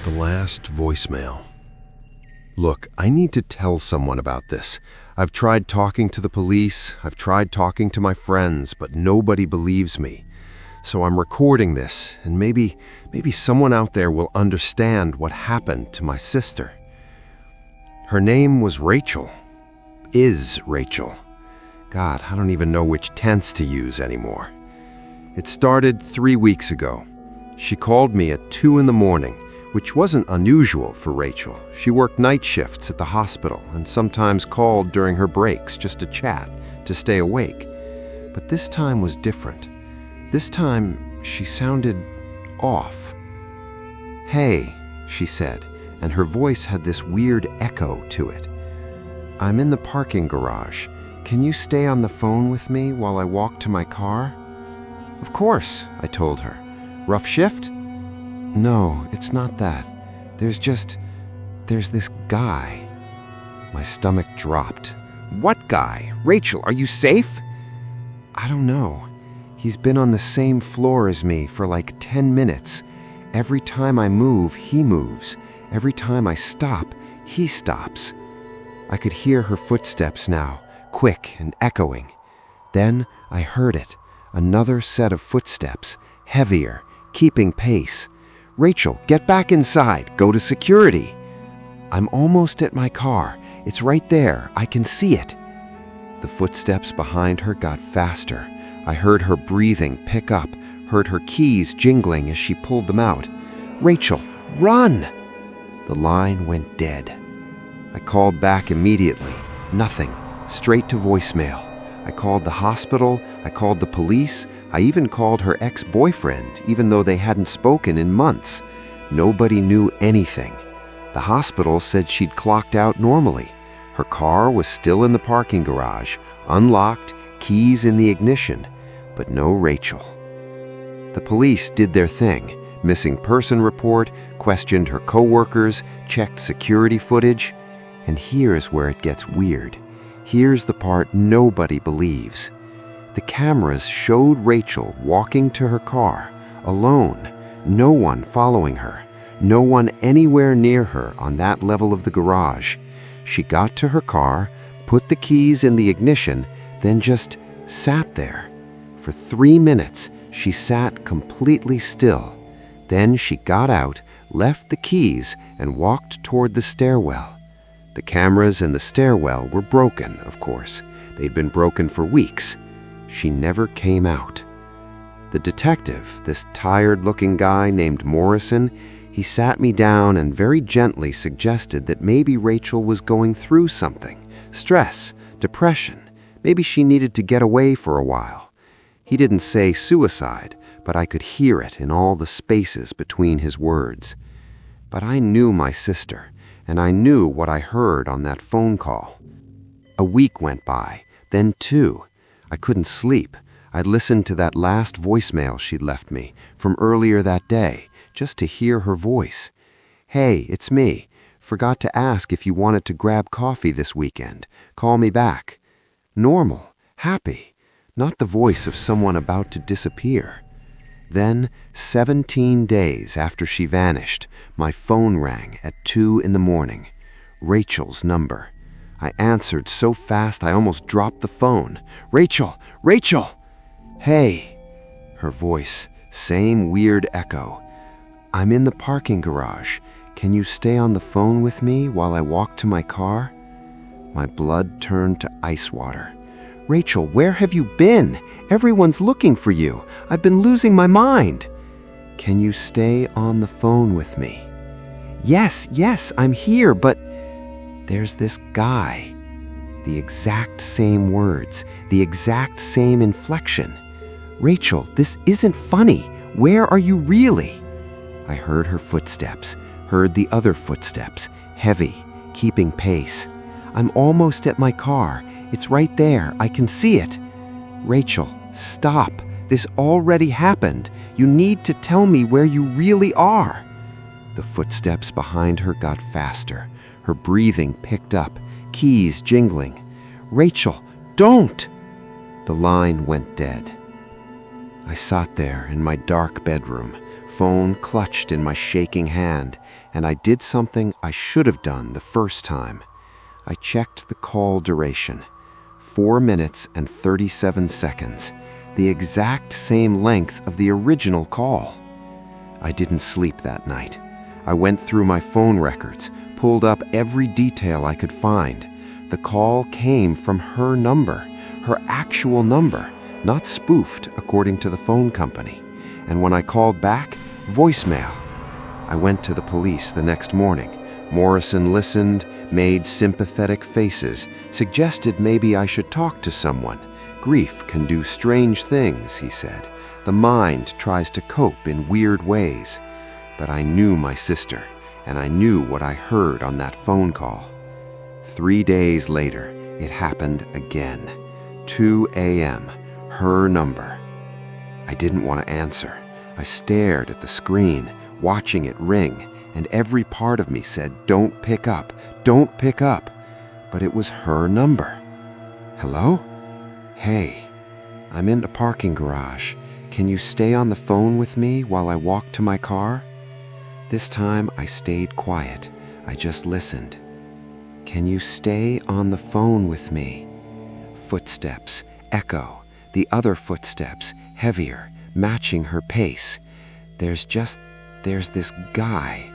The last voicemail. Look, I need to tell someone about this. I've tried talking to the police, I've tried talking to my friends, but nobody believes me. So I'm recording this, and maybe someone out there will understand what happened to my sister. Her name was Rachel. Is Rachel. God, I don't even know which tense to use anymore. It started 3 weeks ago. She called me at 2 in the morning, which wasn't unusual for Rachel. She worked night shifts at the hospital and sometimes called during her breaks just to chat, to stay awake. But this time was different. This time, she sounded off. "Hey," she said, and her voice had this weird echo to it. "I'm in the parking garage. Can you stay on the phone with me while I walk to my car?" "Of course," I told her. "Rough shift?" "No, it's not that. There's this guy." My stomach dropped. "What guy? Rachel, are you safe?" "I don't know. He's been on the same floor as me for like 10 minutes. Every time I move, he moves. Every time I stop, he stops." I could hear her footsteps now, quick and echoing. Then I heard it, another set of footsteps, heavier, keeping pace. "Rachel, get back inside. Go to security." "I'm almost at my car. It's right there. I can see it." The footsteps behind her got faster. I heard her breathing pick up, heard her keys jingling as she pulled them out. "Rachel, run!" The line went dead. I called back immediately. Nothing. Straight to voicemail. I called the hospital, I called the police, I even called her ex-boyfriend, even though they hadn't spoken in months. Nobody knew anything. The hospital said she'd clocked out normally. Her car was still in the parking garage, unlocked, keys in the ignition, but no Rachel. The police did their thing. Missing person report, questioned her coworkers, checked security footage. And here's where it gets weird. Here's the part nobody believes. The cameras showed Rachel walking to her car, alone, no one following her, no one anywhere near her on that level of the garage. She got to her car, put the keys in the ignition, then just sat there. For 3 minutes, she sat completely still. Then she got out, left the keys, and walked toward the stairwell. The cameras in the stairwell were broken, of course. They'd been broken for weeks. She never came out. The detective, this tired-looking guy named Morrison, he sat me down and very gently suggested that maybe Rachel was going through something. Stress, depression. Maybe she needed to get away for a while. He didn't say suicide, but I could hear it in all the spaces between his words. But I knew my sister. And I knew what I heard on that phone call. A week went by, then 2. I couldn't sleep. I'd listened to that last voicemail she'd left me from earlier that day, just to hear her voice. "Hey, it's me. Forgot to ask if you wanted to grab coffee this weekend. Call me back." Normal, happy, not the voice of someone about to disappear. Then, 17 days after she vanished, my phone rang at 2 in the morning. Rachel's number. I answered so fast I almost dropped the phone. "Rachel! Rachel!" "Hey!" Her voice, same weird echo. "I'm in the parking garage. Can you stay on the phone with me while I walk to my car?" My blood turned to ice water. "Rachel, where have you been? Everyone's looking for you. I've been losing my mind." "Can you stay on the phone with me?" Yes, I'm here, but there's this guy." The exact same words, the exact same inflection. "Rachel, this isn't funny. Where are you really?" I heard her footsteps, heard the other footsteps, heavy, keeping pace. "I'm almost at my car. It's right there. I can see it." "Rachel, stop. This already happened. You need to tell me where you really are." The footsteps behind her got faster. Her breathing picked up, keys jingling. "Rachel, don't!" The line went dead. I sat there in my dark bedroom, phone clutched in my shaking hand, and I did something I should have done the first time. I checked the call duration. 4 minutes and 37 seconds, the exact same length of the original call. I didn't sleep that night. I went through my phone records, pulled up every detail I could find. The call came from her number, her actual number, not spoofed according to the phone company. And when I called back, voicemail. I went to the police the next morning. Morrison listened, made sympathetic faces, suggested maybe I should talk to someone. Grief can do strange things, he said. The mind tries to cope in weird ways. But I knew my sister, and I knew what I heard on that phone call. 3 days later, it happened again. 2 a.m., her number. I didn't want to answer. I stared at the screen, watching it ring, and every part of me said, "Don't pick up, don't pick up." But it was her number. "Hello? Hey, I'm in a parking garage. Can you stay on the phone with me while I walk to my car?" This time I stayed quiet. I just listened. "Can you stay on the phone with me?" Footsteps, echo, the other footsteps, heavier, matching her pace. There's this guy.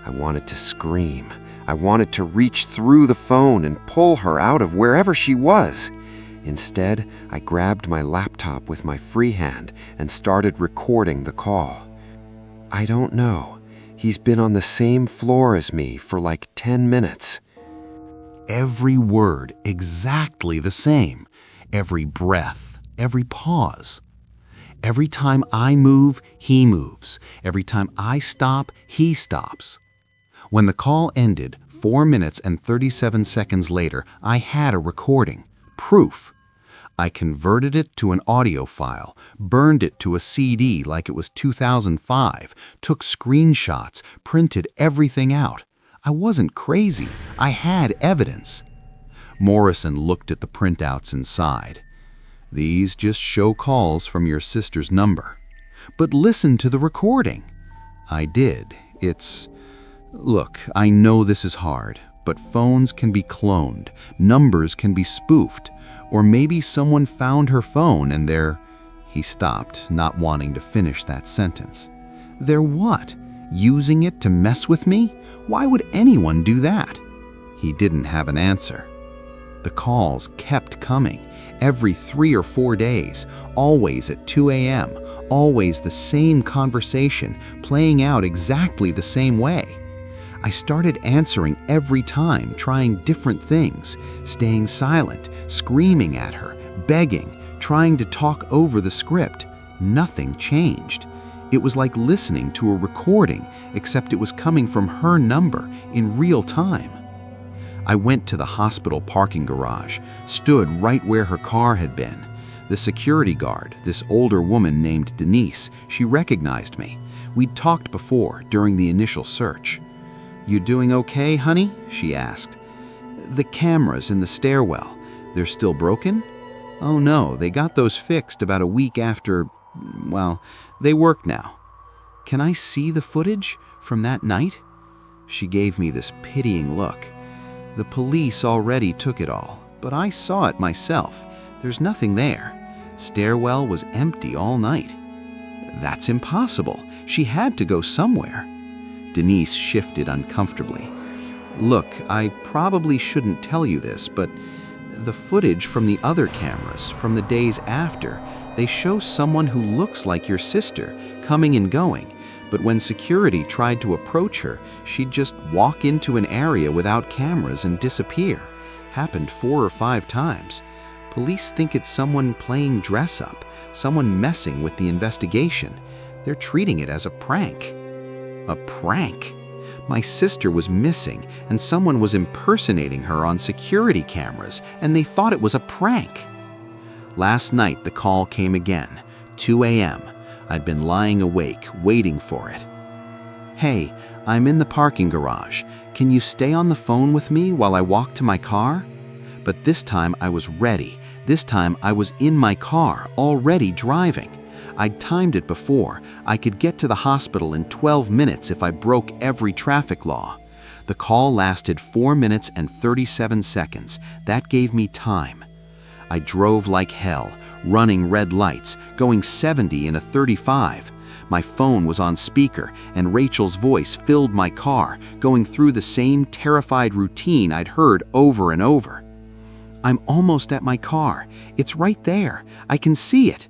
I wanted to scream. I wanted to reach through the phone and pull her out of wherever she was. Instead, I grabbed my laptop with my free hand and started recording the call. "I don't know. He's been on the same floor as me for like 10 minutes. Every word exactly the same. Every breath, every pause. Every time I move, he moves. Every time I stop, he stops. When the call ended, 4 minutes and 37 seconds later, I had a recording. Proof. I converted it to an audio file, burned it to a CD like it was 2005, took screenshots, printed everything out. I wasn't crazy. I had evidence. Morrison looked at the printouts and sighed. "These just show calls from your sister's number." "But listen to the recording." I did. Look, I know this is hard, but phones can be cloned, numbers can be spoofed, or maybe someone found her phone and they're... He stopped, not wanting to finish that sentence. "They're what? Using it to mess with me? Why would anyone do that?" He didn't have an answer. The calls kept coming, every 3 or 4 days, always at 2 a.m., always the same conversation, playing out exactly the same way. I started answering every time, trying different things, staying silent, screaming at her, begging, trying to talk over the script. Nothing changed. It was like listening to a recording, except it was coming from her number in real time. I went to the hospital parking garage, stood right where her car had been. The security guard, this older woman named Denise, she recognized me. We'd talked before, during the initial search. "You doing okay, honey?" she asked. "The cameras in the stairwell, they're still broken?" "Oh no, they got those fixed about a week after, well, they work now." "Can I see the footage from that night?" She gave me this pitying look. "The police already took it all, but I saw it myself. There's nothing there. Stairwell was empty all night." "That's impossible. She had to go somewhere." Denise shifted uncomfortably. "Look, I probably shouldn't tell you this, but the footage from the other cameras, from the days after, they show someone who looks like your sister coming and going, but when security tried to approach her, she'd just walk into an area without cameras and disappear. Happened 4 or 5 times. Police think it's someone playing dress-up, someone messing with the investigation. They're treating it as a prank." A prank? My sister was missing, and someone was impersonating her on security cameras, and they thought it was a prank. Last night, the call came again, 2 a.m. I'd been lying awake, waiting for it. "Hey, I'm in the parking garage. Can you stay on the phone with me while I walk to my car?" But this time I was ready. This time I was in my car, already driving. I'd timed it before. I could get to the hospital in 12 minutes if I broke every traffic law. The call lasted 4 minutes and 37 seconds. That gave me time. I drove like hell, running red lights, going 70 in a 35. My phone was on speaker, and Rachel's voice filled my car, going through the same terrified routine I'd heard over and over. "I'm almost at my car. It's right there. I can see it."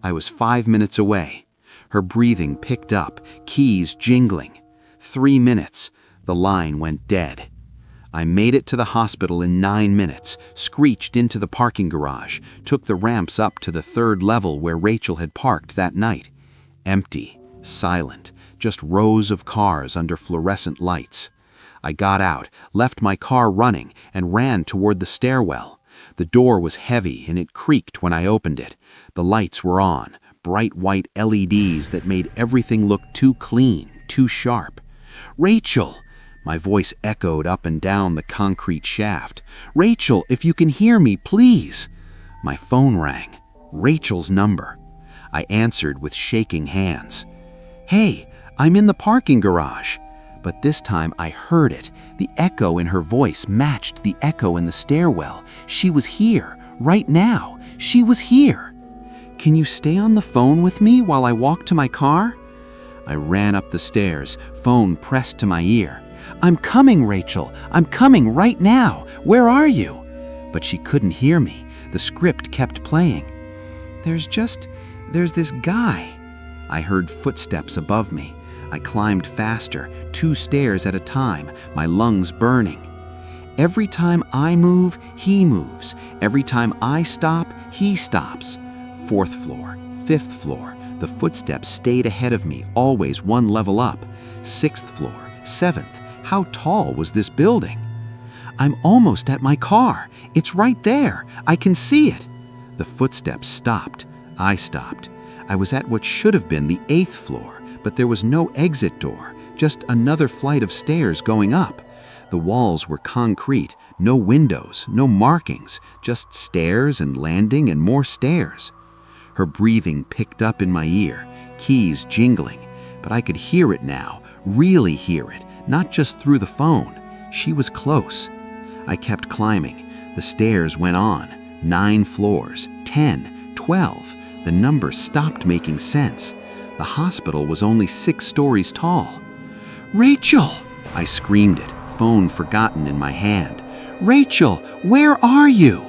I was 5 minutes away. Her breathing picked up, keys jingling. 3 minutes. The line went dead. I made it to the hospital in 9 minutes, screeched into the parking garage, took the ramps up to the 3rd level where Rachel had parked that night. Empty, silent, just rows of cars under fluorescent lights. I got out, left my car running, and ran toward the stairwell. The door was heavy and it creaked when I opened it. The lights were on, bright white LEDs that made everything look too clean, too sharp. "Rachel!" My voice echoed up and down the concrete shaft. "Rachel, if you can hear me, please!" My phone rang. Rachel's number. I answered with shaking hands. "Hey, I'm in the parking garage." But this time I heard it. The echo in her voice matched the echo in the stairwell. She was here, right now. She was here. "Can you stay on the phone with me while I walk to my car?" I ran up the stairs, phone pressed to my ear. "I'm coming, Rachel. I'm coming right now. Where are you?" But she couldn't hear me. The script kept playing. There's this guy." I heard footsteps above me. I climbed faster, 2 stairs at a time, my lungs burning. "Every time I move, he moves. Every time I stop, he stops." 4th floor, 5th floor. The footsteps stayed ahead of me, always 1 level up. 6th floor, 7th. How tall was this building? "I'm almost at my car. It's right there. I can see it." The footsteps stopped. I stopped. I was at what should have been the 8th floor, but there was no exit door, just another flight of stairs going up. The walls were concrete, no windows, no markings, just stairs and landing and more stairs. Her breathing picked up in my ear, keys jingling, but I could hear it now, really hear it, not just through the phone. She was close. I kept climbing. The stairs went on. 9 floors, 10, 12. The numbers stopped making sense. The hospital was only 6 stories tall. "Rachel!" I screamed it, phone forgotten in my hand. "Rachel, where are you?"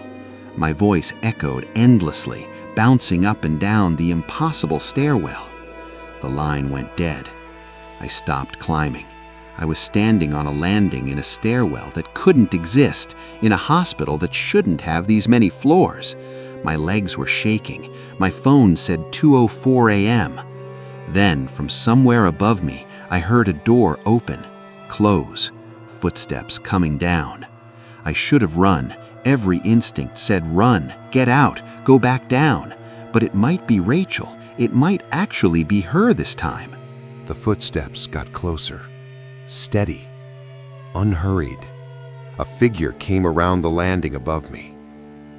My voice echoed endlessly, bouncing up and down the impossible stairwell. The line went dead. I stopped climbing. I was standing on a landing in a stairwell that couldn't exist, in a hospital that shouldn't have these many floors. My legs were shaking. My phone said 2:04 a.m. Then, from somewhere above me, I heard a door open, close, footsteps coming down. I should have run. Every instinct said run, get out, go back down. But it might be Rachel. It might actually be her this time. The footsteps got closer, steady, unhurried. A figure came around the landing above me.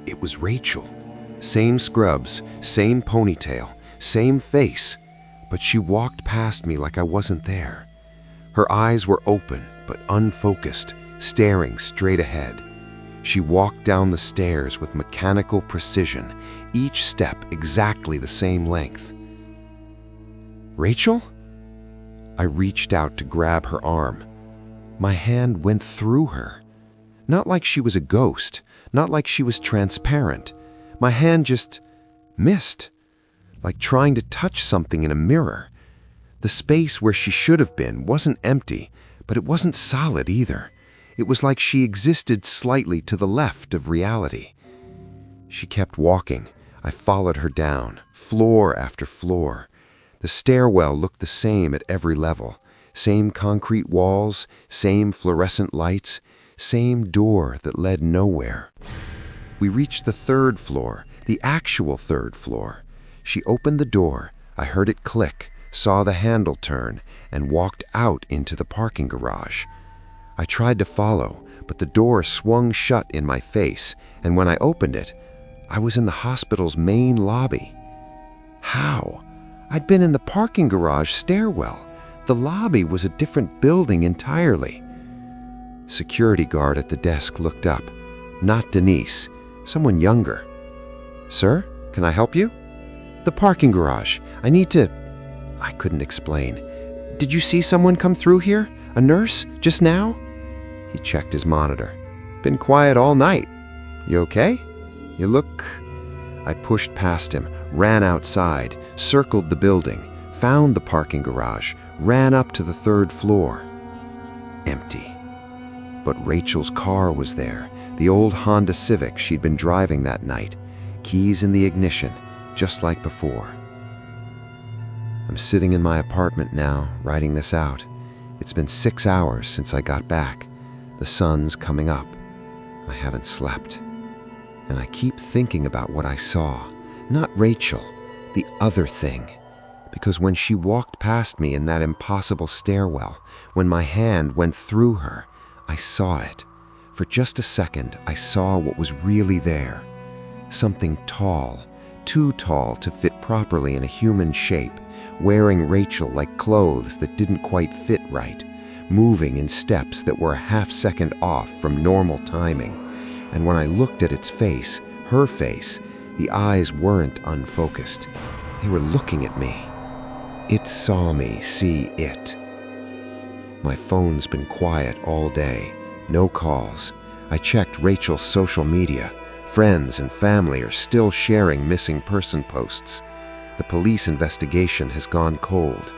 It was Rachel. Same scrubs, same ponytail, same face, but she walked past me like I wasn't there. Her eyes were open but unfocused, staring straight ahead. She walked down the stairs with mechanical precision, each step exactly the same length. "Rachel?" I reached out to grab her arm. My hand went through her. Not like she was a ghost, not like she was transparent. My hand just missed, like trying to touch something in a mirror. The space where she should have been wasn't empty, but it wasn't solid either. It was like she existed slightly to the left of reality. She kept walking. I followed her down, floor after floor. The stairwell looked the same at every level. Same concrete walls, same fluorescent lights, same door that led nowhere. We reached the 3rd floor, the actual 3rd floor. She opened the door. I heard it click, saw the handle turn, and walked out into the parking garage. I tried to follow, but the door swung shut in my face, and when I opened it, I was in the hospital's main lobby. How? I'd been in the parking garage stairwell. The lobby was a different building entirely. Security guard at the desk looked up. Not Denise, someone younger. "Sir, can I help you?" "The parking garage. I need to—" I couldn't explain. "Did you see someone come through here? A nurse? Just now?" He checked his monitor. "Been quiet all night. You okay? You look—" I pushed past him, ran outside, circled the building, found the parking garage, ran up to the 3rd floor. Empty. But Rachel's car was there, the old Honda Civic she'd been driving that night, keys in the ignition, just like before. I'm sitting in my apartment now, writing this out. It's been 6 hours since I got back. The sun's coming up. I haven't slept. And I keep thinking about what I saw. Not Rachel, the other thing. Because when she walked past me in that impossible stairwell, when my hand went through her, I saw it. For just a second, I saw what was really there. Something tall, too tall to fit properly in a human shape, wearing Rachel like clothes that didn't quite fit right, moving in steps that were a half-second off from normal timing. And when I looked at its face, her face, the eyes weren't unfocused. They were looking at me. It saw me see it. My phone's been quiet all day. No calls. I checked Rachel's social media. Friends and family are still sharing missing person posts. The police investigation has gone cold.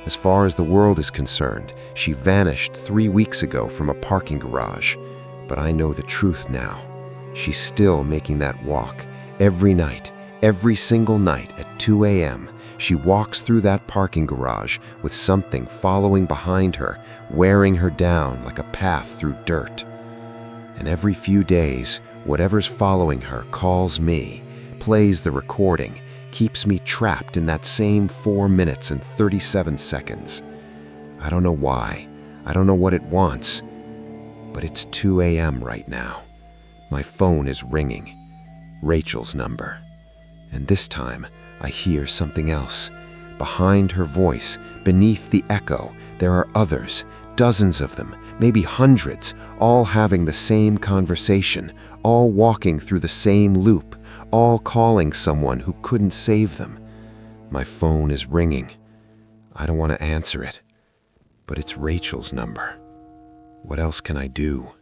As far as the world is concerned, she vanished 3 weeks ago from a parking garage. But I know the truth now. She's still making that walk. Every night, every single night at 2 a.m., she walks through that parking garage with something following behind her, wearing her down like a path through dirt. And every few days, whatever's following her calls me, plays the recording, keeps me trapped in that same 4 minutes and 37 seconds. I don't know why. I don't know what it wants. But it's 2 a.m. right now. My phone is ringing. Rachel's number. And this time, I hear something else. Behind her voice, beneath the echo, there are others, dozens of them, maybe hundreds, all having the same conversation, all walking through the same loop, all calling someone who couldn't save them. My phone is ringing. I don't want to answer it, but it's Rachel's number. What else can I do?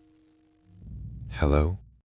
Hello?